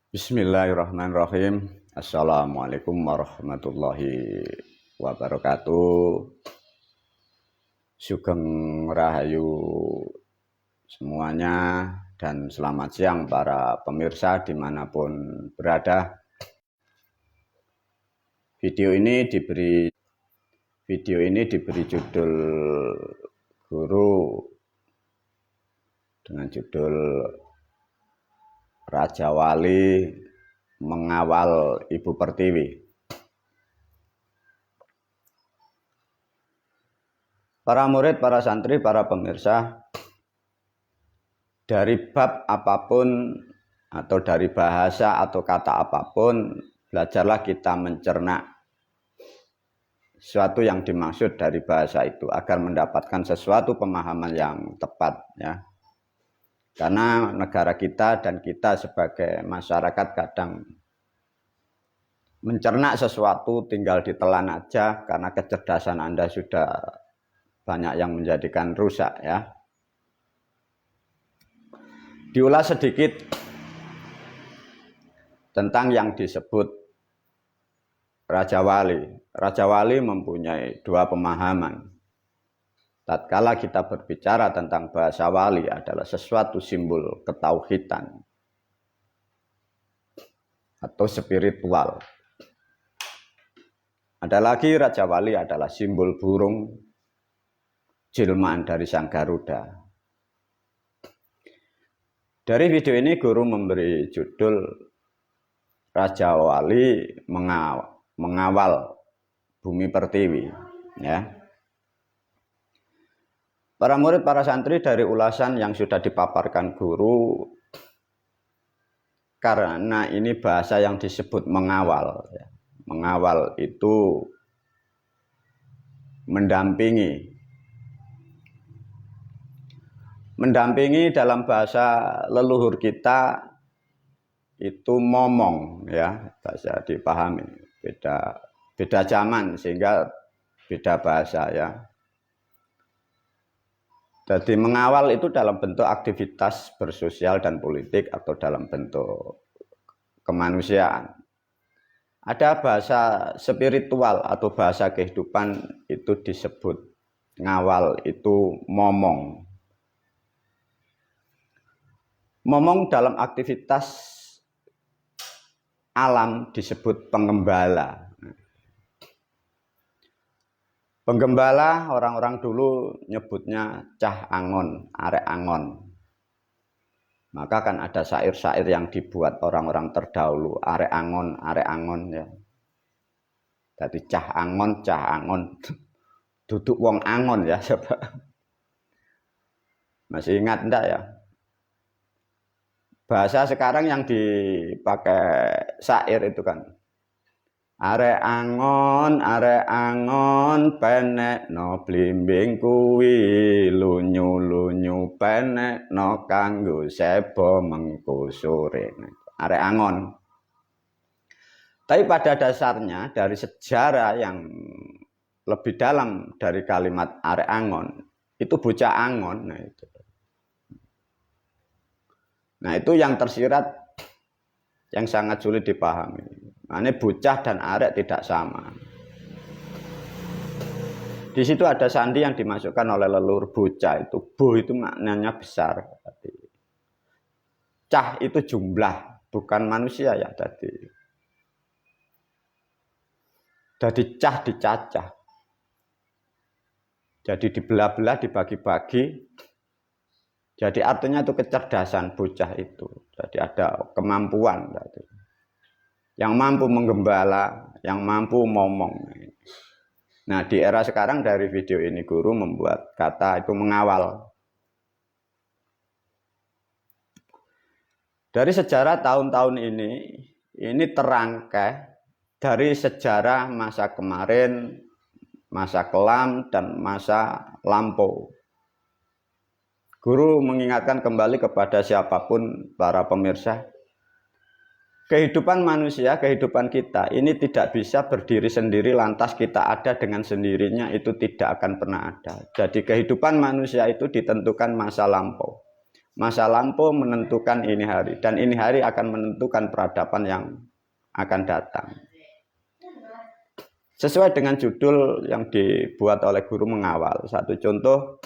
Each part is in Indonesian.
Bismillahirrahmanirrahim. Assalamualaikum warahmatullahi wabarakatuh. Sugeng Rahayu semuanya dan selamat siang para pemirsa dimanapun berada. Video ini diberi judul Guru dengan judul Raja Wali mengawal Ibu Pertiwi. Para murid, para santri, para pemirsa, dari bab apapun atau dari bahasa atau kata apapun, belajarlah kita mencerna sesuatu yang dimaksud dari bahasa itu agar mendapatkan sesuatu pemahaman yang tepat, ya. Karena negara kita dan kita sebagai masyarakat kadang mencerna sesuatu tinggal ditelan aja karena kecerdasan Anda sudah banyak yang menjadikan rusak, ya. Diulas sedikit tentang yang disebut Raja Wali. Raja Wali mempunyai dua pemahaman. Tatkala kita berbicara tentang bahasa wali adalah sesuatu simbol ketauhidan atau spiritual. Ada lagi Raja Wali adalah simbol burung jelmaan dari Sang Garuda. Dari video ini guru memberi judul Raja Wali mengawal Bumi Pertiwi, ya. Para murid, para santri, dari ulasan yang sudah dipaparkan guru, karena ini bahasa yang disebut mengawal, ya. Mengawal itu mendampingi. Mendampingi dalam bahasa leluhur kita itu momong, ya, bahasa dipahami. Beda zaman sehingga beda bahasa, ya. Jadi mengawal itu dalam bentuk aktivitas bersosial dan politik atau dalam bentuk kemanusiaan. Ada bahasa spiritual atau bahasa kehidupan itu disebut ngawal itu momong. Momong dalam aktivitas alam disebut penggembala. Penggembala orang-orang dulu nyebutnya cah angon, arek angon. Maka kan ada syair-syair yang dibuat orang-orang terdahulu, arek angon, ya. Jadi cah angon, duduk wong angon, ya. Masih ingat enggak, ya? Bahasa sekarang yang dipakai syair itu kan arek angon penek no blimbing kuwi lunyu penek no kanggo sebo mengko sore. Arek angon. Tapi pada dasarnya dari sejarah yang lebih dalam dari kalimat arek angon itu bocah angon. Nah itu yang tersirat yang sangat sulit dipahami. Ini bocah dan arek tidak sama. Di situ ada sandi yang dimasukkan oleh leluhur bocah itu. Bo itu maknanya besar. Cah itu jumlah, bukan manusia, ya. Jadi cah dicacah. Jadi dibelah-belah, dibagi-bagi. Jadi artinya itu kecerdasan bocah itu. Jadi ada kemampuan. Yang mampu menggembala, yang mampu momong. Nah di era sekarang dari video ini guru membuat kata itu mengawal. Dari sejarah tahun-tahun ini terangkai dari sejarah masa kemarin, masa kelam, dan masa lampau. Guru mengingatkan kembali kepada siapapun para pemirsa, kehidupan manusia, kehidupan kita ini tidak bisa berdiri sendiri lantas kita ada dengan sendirinya, itu tidak akan pernah ada. Jadi kehidupan manusia itu ditentukan masa lampau. Masa lampau menentukan ini hari, dan ini hari akan menentukan peradaban yang akan datang. Sesuai dengan judul yang dibuat oleh guru mengawal. Satu contoh,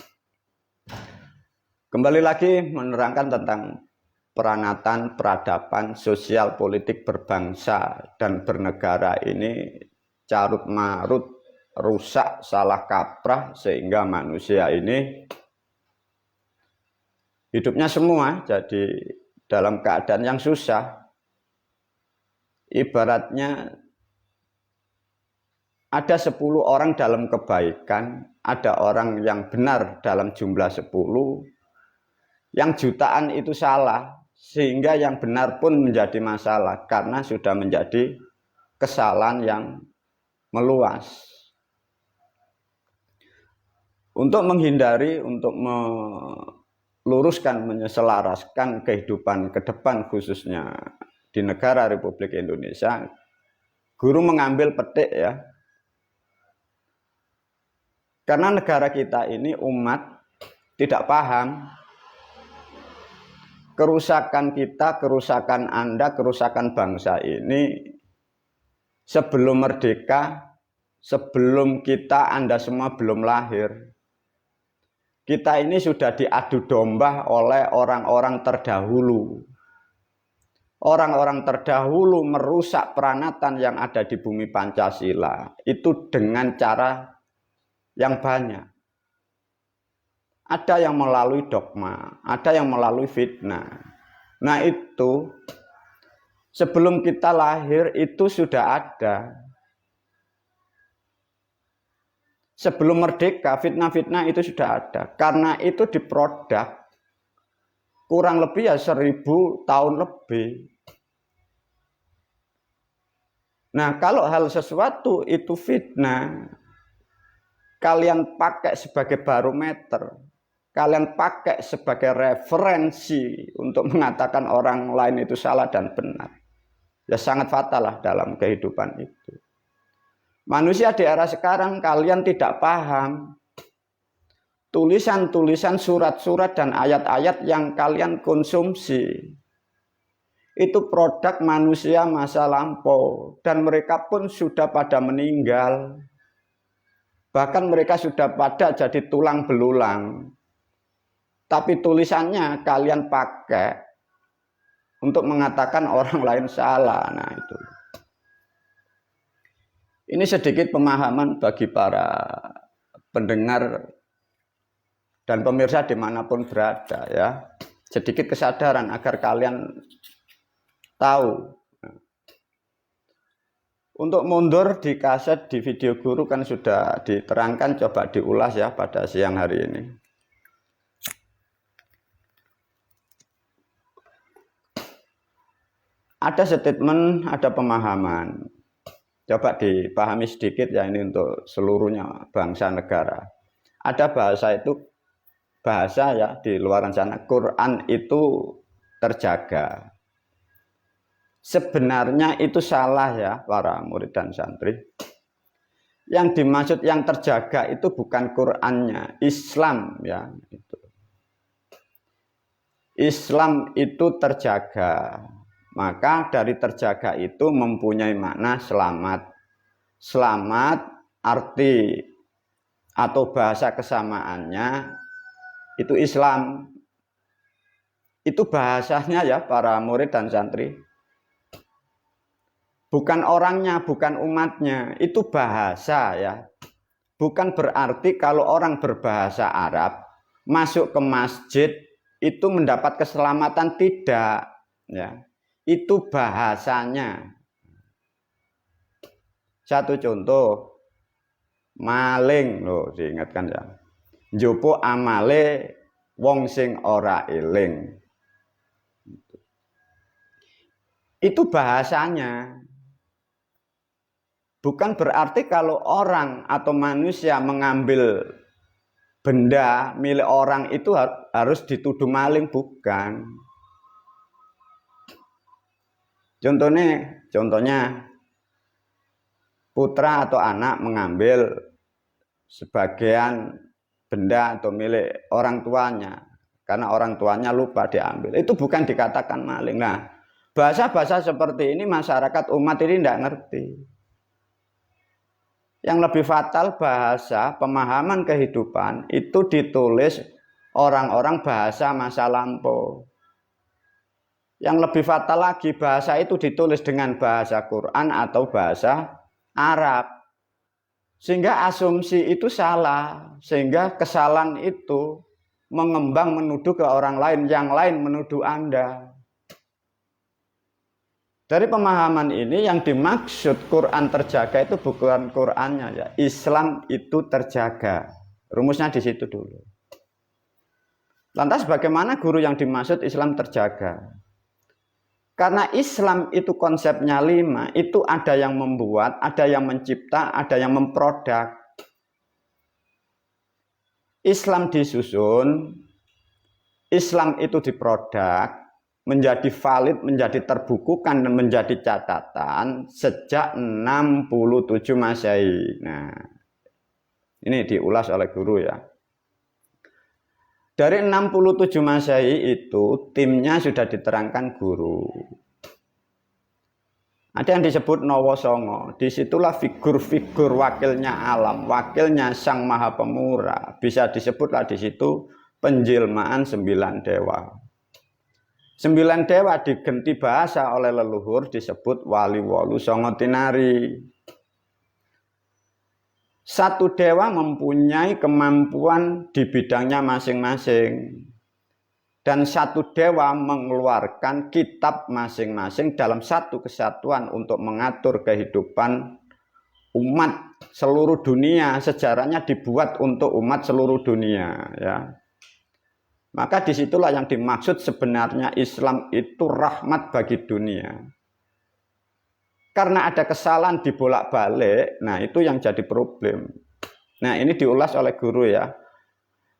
kembali lagi menerangkan tentang peranatan, peradaban, sosial, politik berbangsa dan bernegara ini carut marut, rusak, salah kaprah, sehingga manusia ini hidupnya semua jadi dalam keadaan yang susah. Ibaratnya ada 10 orang dalam kebaikan, ada orang yang benar dalam jumlah 10, yang jutaan itu salah, sehingga yang benar pun menjadi masalah karena sudah menjadi kesalahan yang meluas. Untuk menghindari, untuk meluruskan, menyelaraskan kehidupan ke depan khususnya di negara Republik Indonesia, guru mengambil petik ya. Karena negara kita ini umat tidak paham kerusakan kita, kerusakan Anda, kerusakan bangsa ini sebelum merdeka, sebelum kita, Anda semua belum lahir. Kita ini sudah diadu domba oleh orang-orang terdahulu. Orang-orang terdahulu merusak peranatan yang ada di bumi Pancasila itu dengan cara yang banyak. Ada yang melalui dogma, ada yang melalui fitnah. Nah itu sebelum kita lahir itu sudah ada. Sebelum merdeka, fitnah-fitnah itu sudah ada. Karena itu diproduk kurang lebih ya 1000 tahun lebih. Nah, kalau hal sesuatu itu fitnah, kalian pakai sebagai barometer, kalian pakai sebagai referensi untuk mengatakan orang lain itu salah dan benar. Ya sangat fatal lah dalam kehidupan itu. Manusia di era sekarang kalian tidak paham tulisan-tulisan, surat-surat dan ayat-ayat yang kalian konsumsi. Itu produk manusia masa lampau dan mereka pun sudah pada meninggal. Bahkan mereka sudah pada jadi tulang belulang. Tapi tulisannya kalian pakai untuk mengatakan orang lain salah. Nah itu. Ini sedikit pemahaman bagi para pendengar dan pemirsa dimanapun berada ya. Sedikit kesadaran agar kalian tahu. Untuk mundur di kaset, di video guru kan sudah diterangkan, coba diulas ya pada siang hari ini. Ada statement, ada pemahaman. Coba dipahami sedikit ya, ini untuk seluruhnya bangsa negara. Ada bahasa itu, bahasa ya di luar sana, Quran itu terjaga. Sebenarnya itu salah ya para murid dan santri. Yang dimaksud yang terjaga itu bukan Qurannya, Islam ya. Islam itu terjaga. Maka dari terjaga itu mempunyai makna selamat. Selamat arti atau bahasa kesamaannya itu Islam. Itu bahasanya ya para murid dan santri. Bukan orangnya, bukan umatnya, itu bahasa ya. Bukan berarti kalau orang berbahasa Arab masuk ke masjid itu mendapat keselamatan, tidak ya. Itu bahasanya. Satu contoh, maling loh, diingatkan ya. Njopo amale wong sing ora eling. Itu bahasanya. Bukan berarti kalau orang atau manusia mengambil benda milik orang itu harus dituduh maling, bukan. Contohnya putra atau anak mengambil sebagian benda atau milik orang tuanya, karena orang tuanya lupa diambil. Itu bukan dikatakan maling. Nah, bahasa-bahasa seperti ini masyarakat umat ini tidak ngerti. Yang lebih fatal bahasa pemahaman kehidupan itu ditulis orang-orang bahasa masa lampau. Yang lebih fatal lagi bahasa itu ditulis dengan bahasa Quran atau bahasa Arab. Sehingga asumsi itu salah. Sehingga kesalahan itu mengembang menuduh ke orang lain. Yang lain menuduh Anda. Dari pemahaman ini yang dimaksud Quran terjaga itu bukan Qurannya ya. Islam itu terjaga. Rumusnya di situ dulu. Lantas bagaimana guru yang dimaksud Islam terjaga? Karena Islam itu konsepnya 5, itu ada yang membuat, ada yang mencipta, ada yang memproduk. Islam disusun, Islam itu diproduk, menjadi valid, menjadi terbukukan, dan menjadi catatan sejak 67 Masehi. Nah, ini diulas oleh guru ya. Dari 67 Masehi itu timnya sudah diterangkan guru. Ada yang disebut Nowo Songo. Disitulah figur-figur wakilnya alam, wakilnya Sang Maha Pemurah. Bisa disebutlah di situ penjelmaan 9 dewa. 9 dewa digenti bahasa oleh leluhur disebut Wali Wolu Songo Tinari. Satu dewa mempunyai kemampuan di bidangnya masing-masing. Dan satu dewa mengeluarkan kitab masing-masing dalam satu kesatuan untuk mengatur kehidupan umat seluruh dunia. Sejarahnya dibuat untuk umat seluruh dunia. Ya. Maka disitulah yang dimaksud sebenarnya Islam itu rahmat bagi dunia. Karena ada kesalahan dibolak-balik, nah itu yang jadi problem. Nah ini diulas oleh guru ya.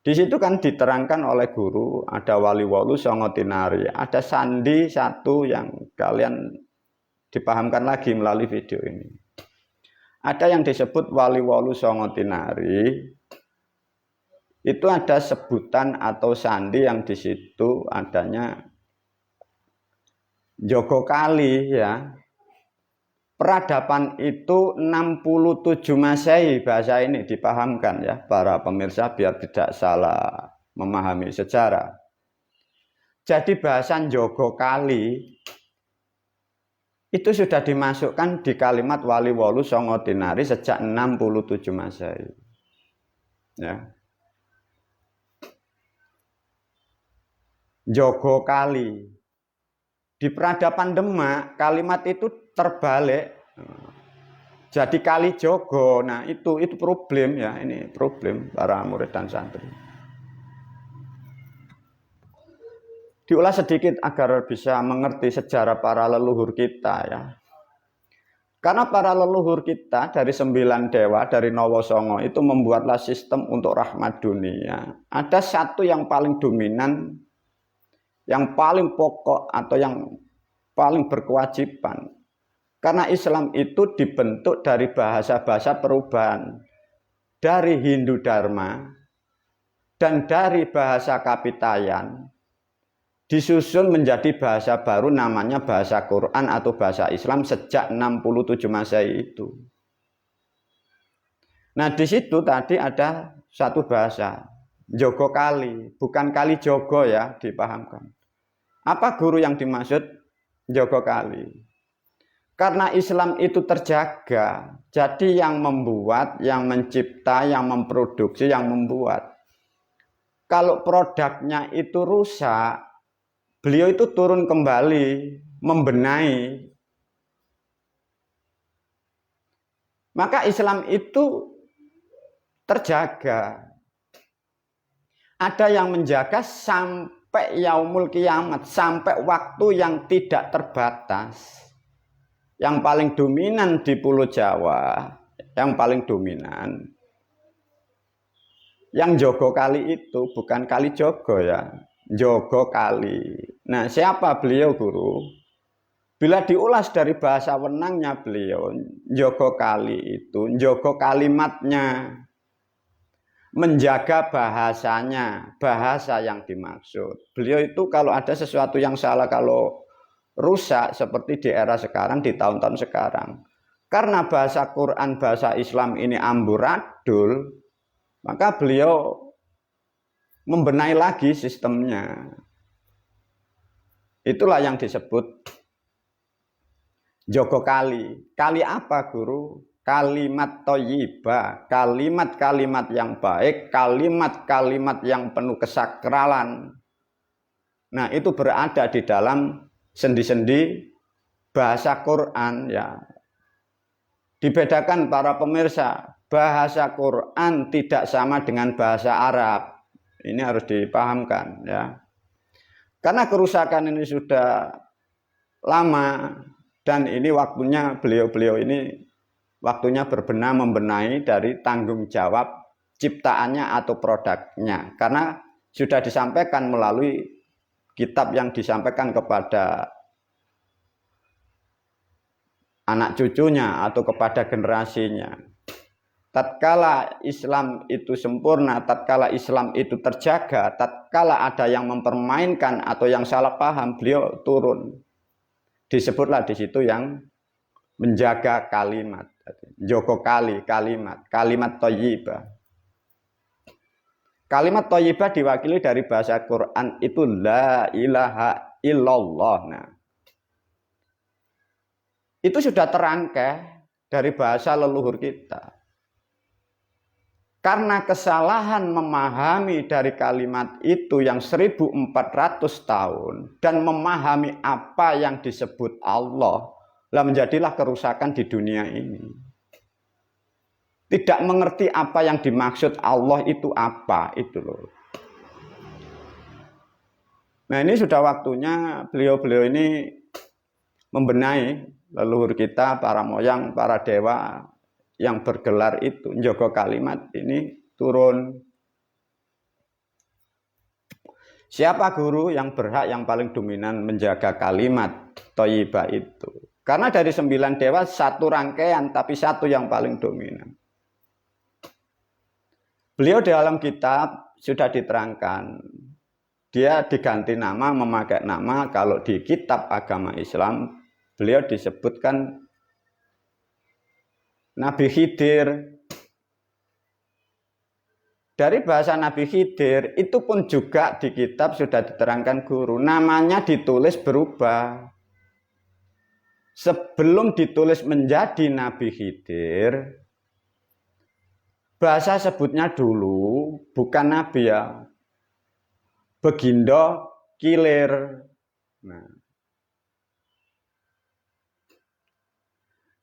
Di situ kan diterangkan oleh guru, ada Wali Wolu Songo Tinari, ada sandi satu yang kalian dipahamkan lagi melalui video ini. Ada yang disebut Wali Wolu Songo Tinari, itu ada sebutan atau sandi yang di situ adanya Jogo Kali ya. Peradaban itu 67 Masehi, bahasa ini dipahamkan ya para pemirsa biar tidak salah memahami sejarah. Jadi bahasa Jogo Kali itu sudah dimasukkan di kalimat Wali Wolu Songo Tinari sejak 67 Masehi. Ya. Jogo Kali. Di peradaban Demak kalimat itu terbalik. Jadi Kali Jogo. Nah, itu problem ya, ini problem para murid dan santri. Diulas sedikit agar bisa mengerti sejarah para leluhur kita ya. Karena para leluhur kita dari 9 dewa, dari Nowo Songo itu membuatlah sistem untuk rahmat dunia. Ada satu yang paling dominan, yang paling pokok atau yang paling berkewajiban. Karena Islam itu dibentuk dari bahasa-bahasa perubahan. Dari Hindu Dharma dan dari bahasa Kapitayan disusun menjadi bahasa baru namanya bahasa Quran atau bahasa Islam sejak 67 Masehi itu. Nah, di situ tadi ada satu bahasa Jogo Kali, bukan Kali Jogo ya, dipahamkan. Apa guru yang dimaksud Jogo Kali? Karena Islam itu terjaga, jadi yang membuat, yang mencipta, yang memproduksi, yang membuat. Kalau produknya itu rusak, beliau itu turun kembali, membenahi. Maka Islam itu terjaga. Ada yang menjaga sampai yaumul kiamat, sampai waktu yang tidak terbatas. Yang paling dominan di Pulau Jawa, yang paling dominan, yang Jogo Kali itu bukan Kali Jogo ya, Jogo Kali. Nah, siapa beliau guru? Bila diulas dari bahasa wenangnya beliau, Jogo Kali itu, Jogo kalimatnya. menjaga bahasanya, bahasa yang dimaksud. Beliau itu kalau ada sesuatu yang salah, kalau rusak seperti di era sekarang, di tahun-tahun sekarang, karena bahasa Quran, bahasa Islam ini amburadul, maka beliau membenahi lagi sistemnya. Itulah yang disebut Jogo Kali. Kali apa, Guru? Kalimat thayyibah, kalimat-kalimat yang baik, kalimat-kalimat yang penuh kesakralan. Nah, itu berada di dalam sendi-sendi bahasa Quran, ya. Dibedakan para pemirsa, bahasa Quran tidak sama dengan bahasa Arab. Ini harus dipahamkan, ya. Karena kerusakan ini sudah lama, dan ini waktunya beliau-beliau ini waktunya berbenah membenahi dari tanggung jawab ciptaannya atau produknya. Karena sudah disampaikan melalui kitab yang disampaikan kepada anak cucunya atau kepada generasinya. Tatkala Islam itu sempurna, tatkala Islam itu terjaga, tatkala ada yang mempermainkan atau yang salah paham, beliau turun. Disebutlah di situ yang menjaga kalimat, jogo kali, kalimat thayyibah. Kalimat thayyibah diwakili dari bahasa Quran itu la ilaha illallah. Nah, itu sudah terangkai dari bahasa leluhur kita. Karena kesalahan memahami dari kalimat itu yang 1400 tahun dan memahami apa yang disebut Allah, lah menjadilah kerusakan di dunia ini. Tidak mengerti apa yang dimaksud Allah itu apa, itu loh. Nah, ini sudah waktunya beliau-beliau ini membenahi leluhur kita, para moyang, para dewa yang bergelar itu, njogo kalimat ini turun. Siapa guru yang berhak, yang paling dominan menjaga kalimat thayyibah itu? Karena dari 9 dewa satu rangkaian, tapi satu yang paling dominan. Beliau di dalam kitab sudah diterangkan, dia diganti nama, memakai nama. Kalau di kitab agama Islam, beliau disebutkan Nabi Khidir. Dari bahasa Nabi Khidir itu pun juga di kitab sudah diterangkan guru, namanya ditulis berubah. Sebelum ditulis menjadi Nabi Khidir, bahasa sebutnya dulu bukan Nabi, ya, Begindo Kilir. Nah,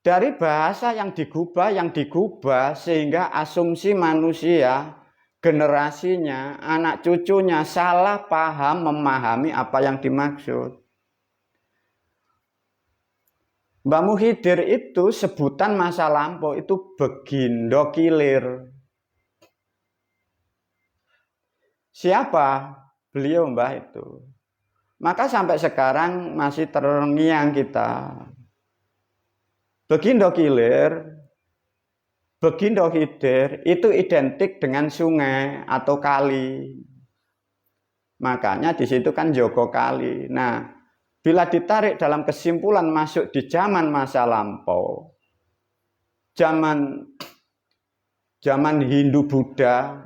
dari bahasa yang digubah sehingga asumsi manusia, generasinya, anak cucunya salah paham memahami apa yang dimaksud. Mbah Mukhidir itu sebutan masa lampau, itu Begindo Kilir. Siapa beliau, Mbah itu? Maka sampai sekarang masih terngiang kita. Begindo Kilir, Begindo Khidir itu identik dengan sungai atau kali. Makanya di situ kan jogo kali. Nah, bila ditarik dalam kesimpulan masuk di zaman masa lampau, zaman Hindu Buddha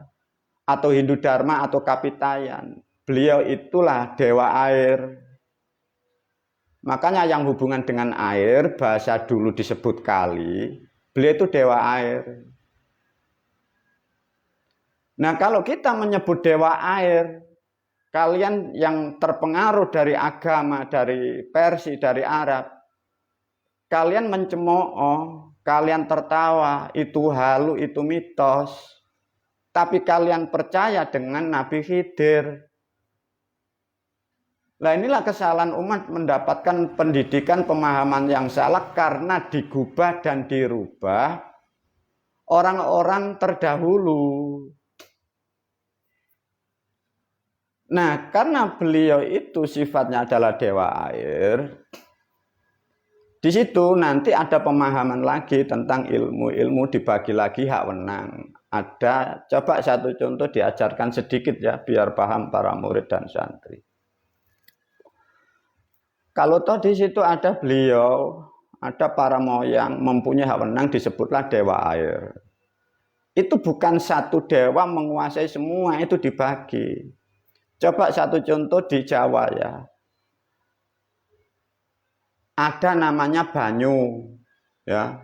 atau Hindu Dharma atau Kapitayan, beliau itulah dewa air. Makanya yang hubungan dengan air, bahasa dulu disebut kali, beliau itu dewa air. Nah, kalau kita menyebut dewa air, kalian yang terpengaruh dari agama, dari Persia, dari Arab, kalian mencemooh, kalian tertawa, itu halu, itu mitos. Tapi kalian percaya dengan Nabi Khidir. Nah, inilah kesalahan umat mendapatkan pendidikan, pemahaman yang salah karena digubah dan dirubah orang-orang terdahulu. Nah, karena beliau itu sifatnya adalah dewa air, di situ nanti ada pemahaman lagi tentang ilmu. Ilmu dibagi lagi hak wenang. ada, coba satu contoh diajarkan sedikit ya, biar paham para murid dan santri. Kalau toh di situ ada beliau, ada para moyang mempunyai hak wenang, disebutlah dewa air. Itu bukan satu dewa menguasai semua, itu dibagi. Coba satu contoh di Jawa ya. Ada namanya Banyu, ya.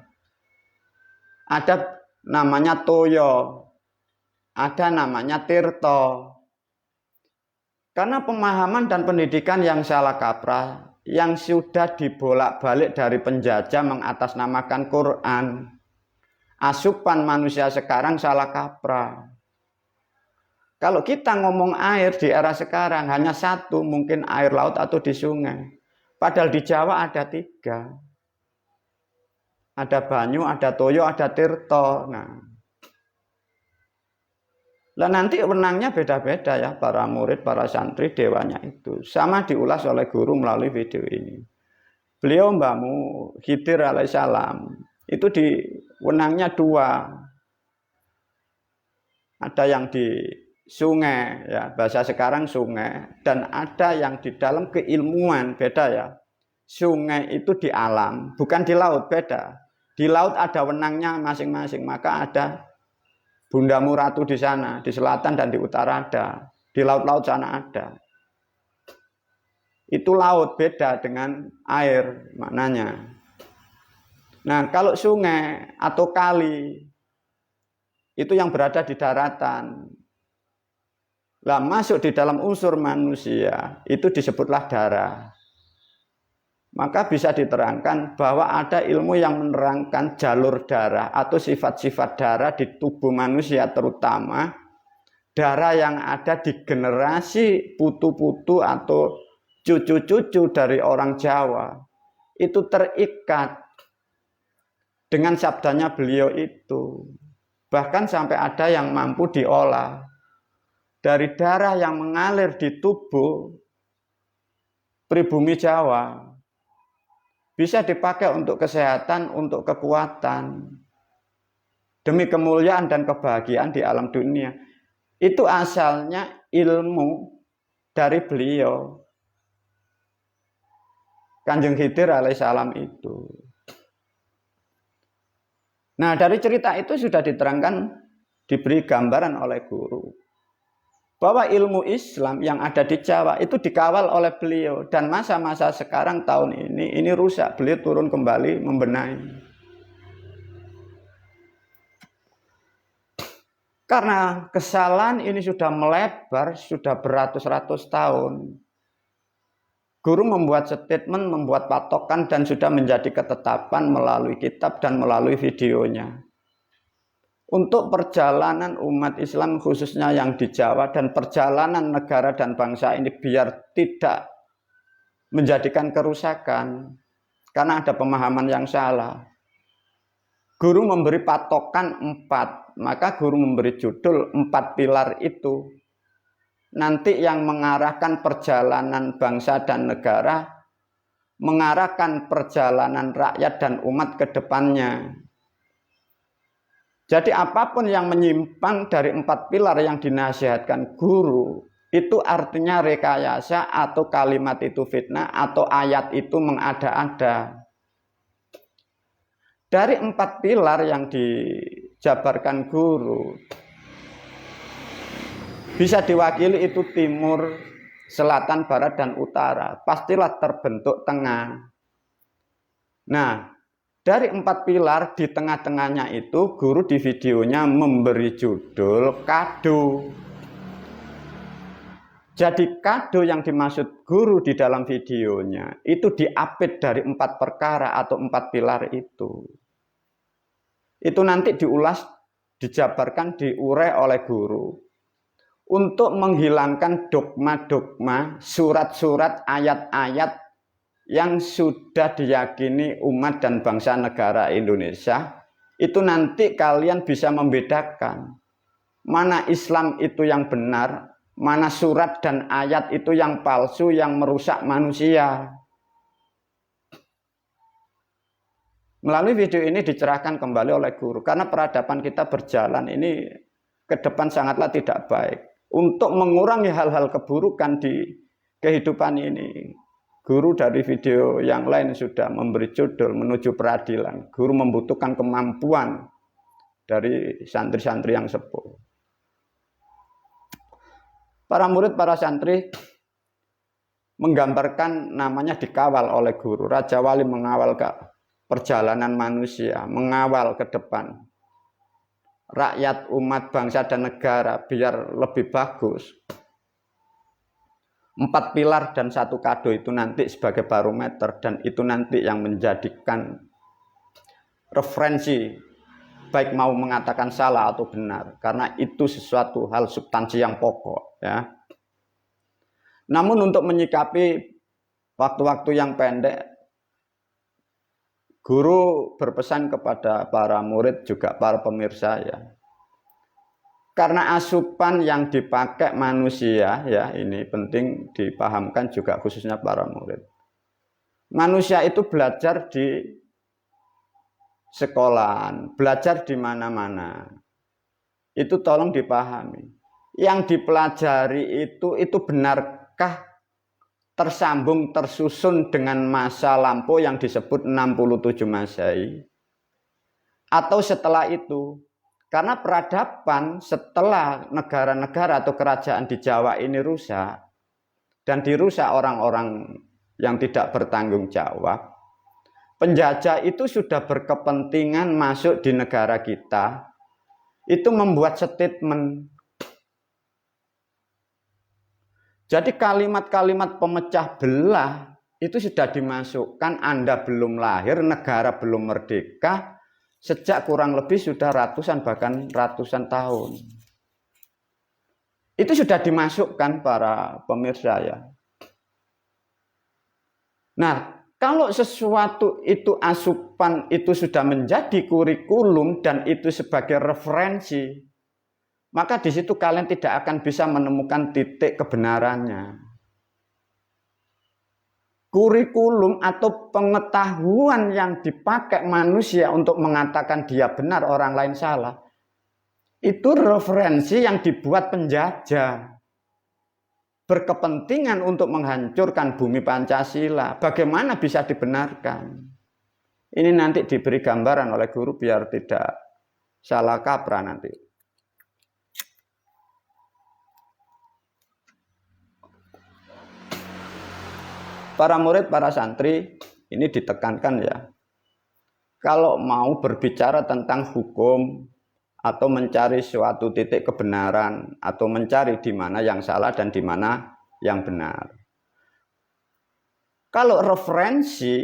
Ada namanya Toyo, ada namanya Tirto. Karena pemahaman dan pendidikan yang salah kaprah, yang sudah dibolak-balik dari penjajah mengatasnamakan Quran. Asupan manusia sekarang salah kaprah. Kalau kita ngomong air di era sekarang hanya satu, mungkin air laut atau di sungai. Padahal di Jawa ada 3. Ada Banyu, ada Toyo, ada Tirto. Nah, nanti wenangnya beda-beda ya, para murid, para santri, dewanya itu. Sama diulas oleh guru melalui video ini. Beliau Mbamu Khidir alaihissalam, itu di wenangnya 2. Ada yang di sungai, ya bahasa sekarang sungai, dan ada yang di dalam keilmuan, beda ya. Sungai itu di alam, bukan di laut, beda. Di laut ada wenangnya masing-masing, maka ada Bundamu Ratu di sana, di selatan dan di utara ada, di laut-laut sana ada. Itu laut, beda dengan air maknanya. Nah, kalau sungai atau kali itu yang berada di daratan. Lah masuk di dalam unsur manusia, itu disebutlah darah. Maka bisa diterangkan bahwa ada ilmu yang menerangkan jalur darah atau sifat-sifat darah di tubuh manusia, terutama darah yang ada di generasi putu-putu atau cucu-cucu dari orang Jawa. Itu terikat dengan sabdanya beliau itu. Bahkan sampai ada yang mampu diolah dari darah yang mengalir di tubuh pribumi Jawa. Bisa dipakai untuk kesehatan, untuk kekuatan, demi kemuliaan dan kebahagiaan di alam dunia. Itu asalnya ilmu dari beliau, Kanjeng Khidir alaihissalam itu. Nah, dari cerita itu sudah diterangkan, diberi gambaran oleh guru, bahwa ilmu Islam yang ada di Jawa itu dikawal oleh beliau. Dan masa-masa sekarang tahun ini rusak. Beliau turun kembali membenahi. Karena kesalahan ini sudah melebar, sudah beratus-ratus tahun. Guru membuat statement, membuat patokan, dan sudah menjadi ketetapan melalui kitab dan melalui videonya. Untuk perjalanan umat Islam khususnya yang di Jawa dan perjalanan negara dan bangsa ini biar tidak menjadikan kerusakan karena ada pemahaman yang salah. Guru memberi patokan 4, maka guru memberi judul 4 pilar itu. Nanti yang mengarahkan perjalanan bangsa dan negara, mengarahkan perjalanan rakyat dan umat ke depannya. Jadi apapun yang menyimpang dari 4 pilar yang dinasihatkan guru, itu artinya rekayasa atau kalimat itu fitnah atau ayat itu mengada-ada. Dari 4 pilar yang dijabarkan guru, bisa diwakili itu timur, selatan, barat, dan utara. Pastilah terbentuk tengah. Nah, dari 4 pilar di tengah-tengahnya itu guru di videonya memberi judul kado. Jadi kado yang dimaksud guru di dalam videonya itu diapit dari 4 perkara atau 4 pilar itu. Itu nanti diulas, dijabarkan, diurai oleh guru untuk menghilangkan dogma-dogma, surat-surat, ayat-ayat yang sudah diyakini umat dan bangsa negara Indonesia. Itu nanti kalian bisa membedakan mana Islam itu yang benar, mana surat dan ayat itu yang palsu, yang merusak manusia. Melalui video ini dicerahkan kembali oleh guru, karena peradaban kita berjalan ini ke depan sangatlah tidak baik. Untuk mengurangi hal-hal keburukan di kehidupan ini, guru dari video yang lain sudah memberi judul Menuju Peradilan. Guru membutuhkan kemampuan dari santri-santri yang sepuh. Para murid, para santri menggambarkan namanya dikawal oleh guru. Raja Wali mengawal perjalanan manusia, mengawal ke depan rakyat, umat, bangsa, dan negara biar lebih bagus. 4 pilar dan 1 kado itu nanti sebagai barometer, dan itu nanti yang menjadikan referensi baik mau mengatakan salah atau benar, karena itu sesuatu hal substansi yang pokok, ya. Namun untuk menyikapi waktu-waktu yang pendek, guru berpesan kepada para murid juga para pemirsa, ya. Karena asupan yang dipakai manusia, ya, ini penting dipahamkan juga khususnya para murid. Manusia itu belajar di sekolahan, belajar di mana-mana. Itu tolong dipahami. Yang dipelajari itu benarkah tersambung, tersusun dengan masa lampau yang disebut 67 Masehi, atau setelah itu? Karena peradaban setelah negara-negara atau kerajaan di Jawa ini rusak, dan dirusak orang-orang yang tidak bertanggung jawab, penjajah itu sudah berkepentingan masuk di negara kita, itu membuat statement. Jadi kalimat-kalimat pemecah belah itu sudah dimasukkan. Anda belum lahir, negara belum merdeka, sejak kurang lebih sudah ratusan bahkan ratusan tahun. Itu sudah dimasukkan para pemirsa, ya. Nah, kalau sesuatu itu asupan itu sudah menjadi kurikulum dan itu sebagai referensi, maka di situ kalian tidak akan bisa menemukan titik kebenarannya. Kurikulum atau pengetahuan yang dipakai manusia untuk mengatakan dia benar, orang lain salah, itu referensi yang dibuat penjajah, berkepentingan untuk menghancurkan bumi Pancasila. Bagaimana bisa dibenarkan? Ini nanti diberi gambaran oleh guru biar tidak salah kaprah nanti. Para murid, para santri, ini ditekankan, ya. Kalau mau berbicara tentang hukum atau mencari suatu titik kebenaran atau mencari di mana yang salah dan di mana yang benar. Kalau referensi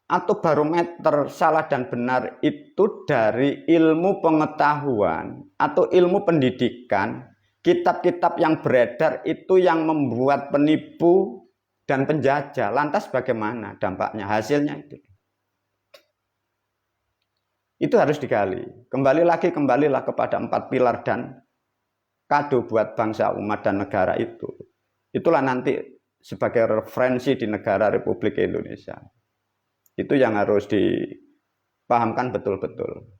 atau barometer salah dan benar itu dari ilmu pengetahuan atau ilmu pendidikan, kitab-kitab yang beredar itu yang membuat penipu dan penjajah. Lantas bagaimana dampaknya, hasilnya itu? Itu harus digali. Kembalilah kepada 4 pilar dan kado buat bangsa, umat, dan negara itu. Itulah nanti sebagai referensi di negara Republik Indonesia. Itu yang harus dipahamkan betul-betul.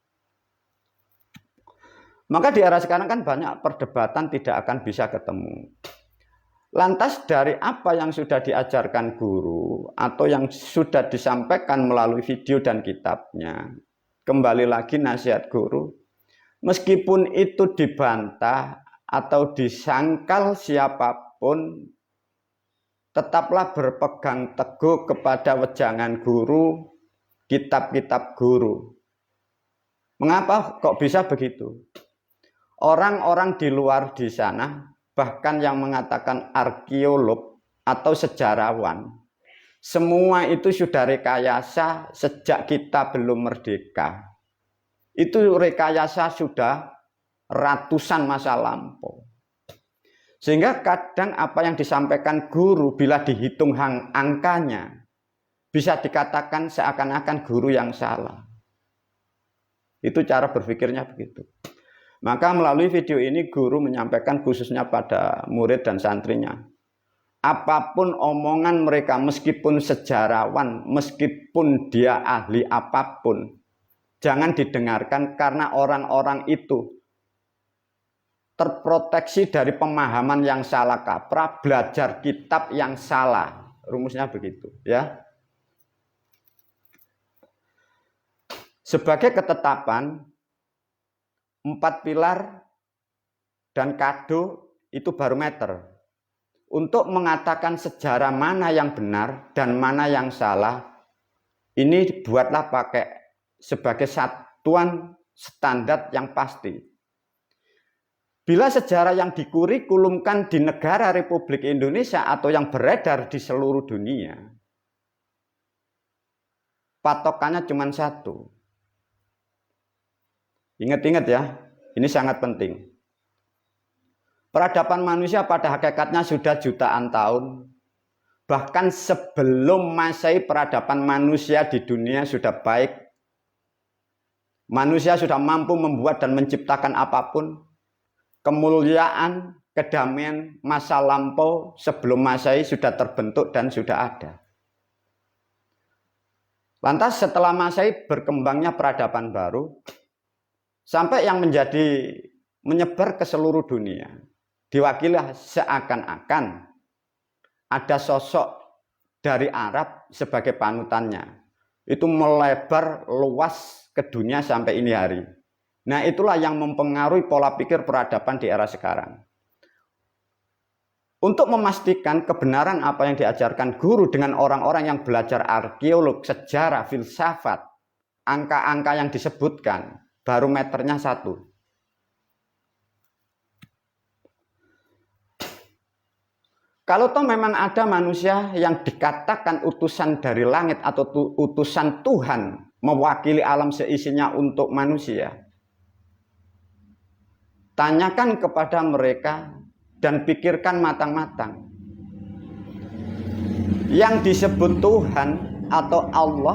Maka di era sekarang kan banyak perdebatan tidak akan bisa ketemu. Lantas dari apa yang sudah diajarkan guru atau yang sudah disampaikan melalui video dan kitabnya, kembali lagi nasihat guru, meskipun itu dibantah atau disangkal siapapun, tetaplah berpegang teguh kepada wejangan guru, kitab-kitab guru. Mengapa kok bisa begitu? Orang-orang di luar di sana, bahkan yang mengatakan arkeolog atau sejarawan, semua itu sudah rekayasa sejak kita belum merdeka. Itu rekayasa sudah ratusan masa lampau. Sehingga kadang apa yang disampaikan guru bila dihitung angkanya, bisa dikatakan seakan-akan guru yang salah. Itu cara berpikirnya begitu. Maka melalui video ini guru menyampaikan khususnya pada murid dan santrinya, apapun omongan mereka, meskipun sejarawan, meskipun dia ahli apapun, jangan didengarkan karena orang-orang itu terproteksi dari pemahaman yang salah kaprah, belajar kitab yang salah. Rumusnya begitu, ya. Sebagai ketetapan, 4 pilar dan kado itu barometer untuk mengatakan sejarah mana yang benar dan mana yang salah. Ini buatlah pakai sebagai satuan standar yang pasti. Bila sejarah yang dikurikulumkan di negara Republik Indonesia atau yang beredar di seluruh dunia, patokannya cuma satu. Ingat-ingat ya, ini sangat penting. Peradaban manusia pada hakikatnya sudah jutaan tahun. Bahkan sebelum Masehi, peradaban manusia di dunia sudah baik. Manusia sudah mampu membuat dan menciptakan apapun. Kemuliaan, kedamaian masa lampau sebelum Masehi sudah terbentuk dan sudah ada. Lantas setelah Masehi berkembangnya peradaban baru, sampai yang menyebar ke seluruh dunia. Diwakili seakan-akan ada sosok dari Arab sebagai panutannya. Itu melebar luas ke dunia sampai ini hari. Nah, itulah yang mempengaruhi pola pikir peradaban di era sekarang. Untuk memastikan kebenaran apa yang diajarkan guru dengan orang-orang yang belajar arkeolog, sejarah, filsafat, angka-angka yang disebutkan, barometernya satu. Kalau toh memang ada manusia yang dikatakan utusan dari langit atau utusan Tuhan mewakili alam seisinya untuk manusia, tanyakan kepada mereka dan pikirkan matang-matang. Yang disebut Tuhan atau Allah